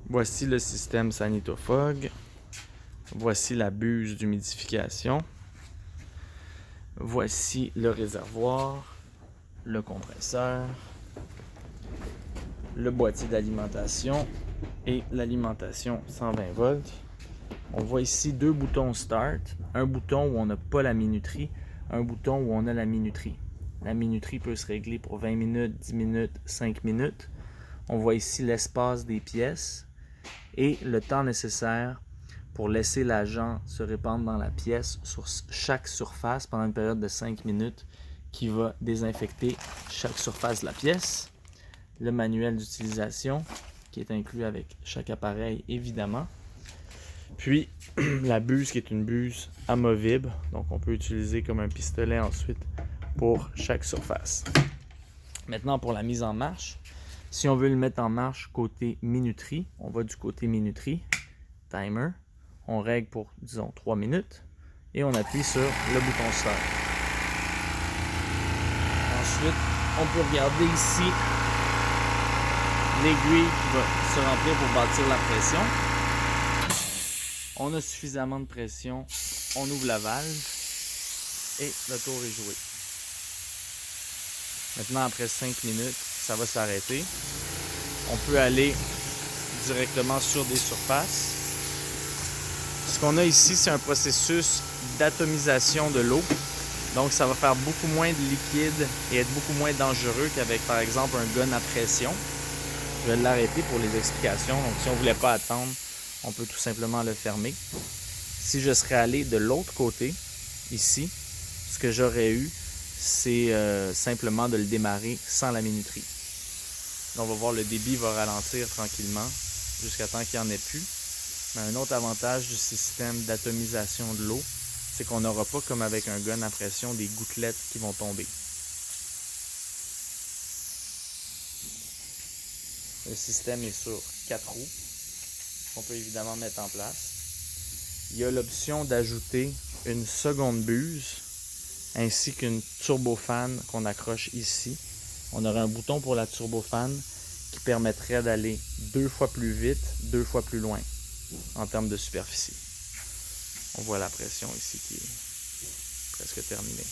Voici le système Sanitofog. Voici la buse d'humidification. Voici le réservoir, le compresseur, le boîtier d'alimentation et l'alimentation 120 volts. On voit ici deux boutons Start, un bouton où on n'a pas la minuterie, un bouton où on a la minuterie. La minuterie peut se régler pour 20 minutes, 10 minutes, 5 minutes. On voit ici l'espace des pièces et le temps nécessaire pour laisser l'agent se répandre dans la pièce sur chaque surface pendant une période de 5 minutes qui va désinfecter chaque surface de la pièce. Le manuel d'utilisation qui est inclus avec chaque appareil évidemment. Puis la buse qui est une buse amovible, donc on peut utiliser comme un pistolet ensuite pour chaque surface. Maintenant pour la mise en marche, si on veut le mettre en marche côté minuterie, on va du côté minuterie, timer, on règle pour disons 3 minutes et on appuie sur le bouton start. Ensuite, on peut regarder ici l'aiguille qui va se remplir pour bâtir la pression. On a suffisamment de pression, on ouvre la valve et le tour est joué. Maintenant, après 5 minutes, ça va s'arrêter. On peut aller directement sur des surfaces. Ce qu'on a ici, c'est un processus d'atomisation de l'eau. Donc, ça va faire beaucoup moins de liquide et être beaucoup moins dangereux qu'avec, par exemple, un gun à pression. Je vais l'arrêter pour les explications. Donc, si on ne voulait pas attendre, on peut tout simplement le fermer. Si je serais allé de l'autre côté, ici, ce que j'aurais eu, c'est simplement de le démarrer sans la minuterie. On va voir le débit va ralentir tranquillement jusqu'à temps qu'il n'y en ait plus. Mais un autre avantage du système d'atomisation de l'eau, c'est qu'on n'aura pas comme avec un gun à pression des gouttelettes qui vont tomber. Le système est sur 4 roues qu'on peut évidemment mettre en place. Il y a l'option d'ajouter une seconde buse ainsi qu'une turbofan qu'on accroche ici. On aurait un bouton pour la turbofan qui permettrait d'aller 2 fois plus vite, 2 fois plus loin en termes de superficie. On voit la pression ici qui est presque terminée.